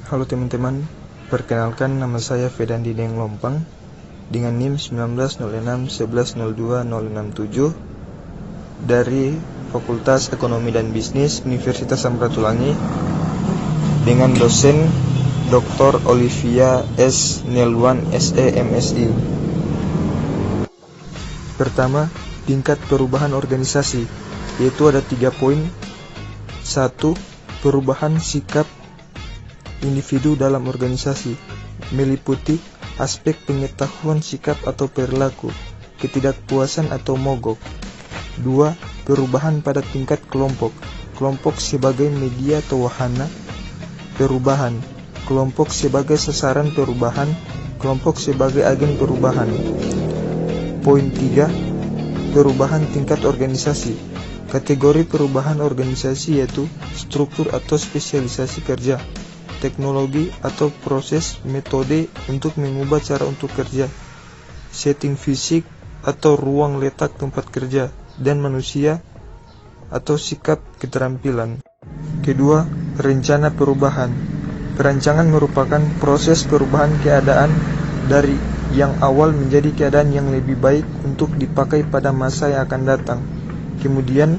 Halo teman-teman, perkenalkan nama saya Fedandi Deng Lompang dengan NIM 1906110267 dari Fakultas Ekonomi dan Bisnis Universitas Samratulangi dengan dosen Dr. Olivia S. Nelwan SE MSI. Pertama, tingkat perubahan organisasi, yaitu ada 3 poin. 1. Perubahan sikap individu dalam organisasi, meliputi aspek pengetahuan sikap atau perilaku, ketidakpuasan atau mogok. 2. Perubahan pada tingkat kelompok, kelompok sebagai media atau wahana perubahan, kelompok sebagai sasaran perubahan, kelompok sebagai agen perubahan. Poin 3. Perubahan tingkat organisasi. Kategori perubahan organisasi yaitu struktur atau spesialisasi kerja, teknologi atau proses metode untuk mengubah cara untuk kerja, setting fisik atau ruang letak tempat kerja, dan manusia atau sikap keterampilan. Kedua, rencana perubahan. Perancangan merupakan proses perubahan keadaan dari yang awal menjadi keadaan yang lebih baik untuk dipakai pada masa yang akan datang. Kemudian,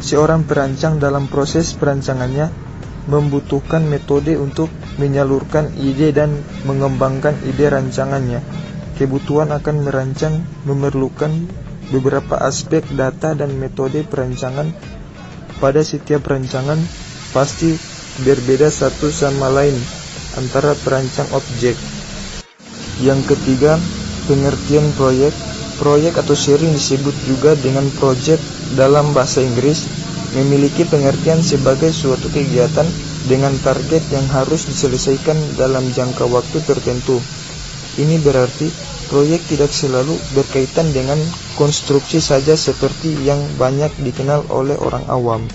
seorang perancang dalam proses perancangannya membutuhkan metode untuk menyalurkan ide dan mengembangkan ide rancangannya. Kebutuhan akan merancang memerlukan beberapa aspek data dan metode perancangan. Pada setiap rancangan pasti berbeda satu sama lain antara perancang objek. Yang ketiga, pengertian proyek. Proyek atau sering disebut juga dengan project dalam bahasa Inggris, memiliki pengertian sebagai suatu kegiatan dengan target yang harus diselesaikan dalam jangka waktu tertentu. Ini berarti proyek tidak selalu berkaitan dengan konstruksi saja seperti yang banyak dikenal oleh orang awam.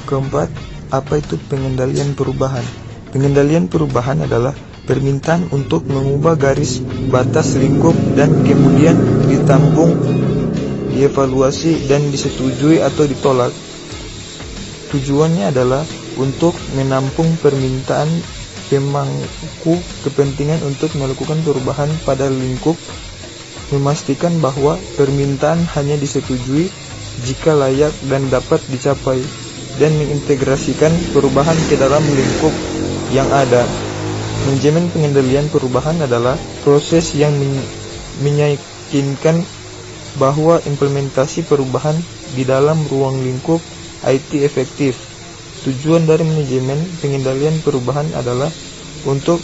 Keempat, apa itu pengendalian perubahan? Pengendalian perubahan adalah permintaan untuk mengubah garis batas lingkup dan kemudian ditampung, dievaluasi, dan disetujui atau ditolak. Tujuannya adalah untuk menampung permintaan pemangku kepentingan untuk melakukan perubahan pada lingkup, memastikan bahwa permintaan hanya disetujui jika layak dan dapat dicapai, dan mengintegrasikan perubahan ke dalam lingkup yang ada. Manajemen pengendalian perubahan adalah proses yang meyakinkan bahwa implementasi perubahan di dalam ruang lingkup IT efektif. Tujuan dari manajemen pengendalian perubahan adalah untuk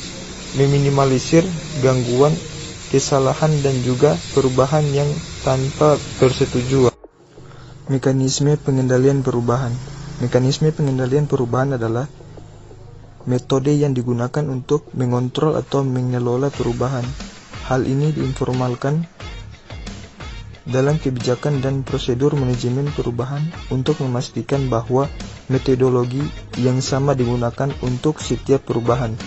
meminimalisir gangguan, kesalahan, dan juga perubahan yang tanpa persetujuan. Mekanisme pengendalian perubahan. Mekanisme pengendalian perubahan adalah metode yang digunakan untuk mengontrol atau mengelola perubahan. Hal ini diinformalkan dalam kebijakan dan prosedur manajemen perubahan untuk memastikan bahwa metodologi yang sama digunakan untuk setiap perubahan.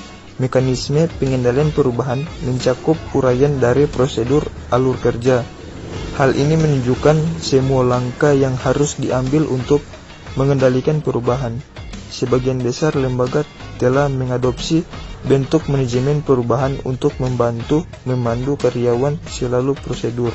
Mekanisme pengendalian perubahan mencakup uraian dari prosedur alur kerja. Hal ini menunjukkan semua langkah yang harus diambil untuk mengendalikan perubahan. Sebagian besar lembaga telah mengadopsi bentuk manajemen perubahan untuk membantu memandu karyawan selalu prosedur.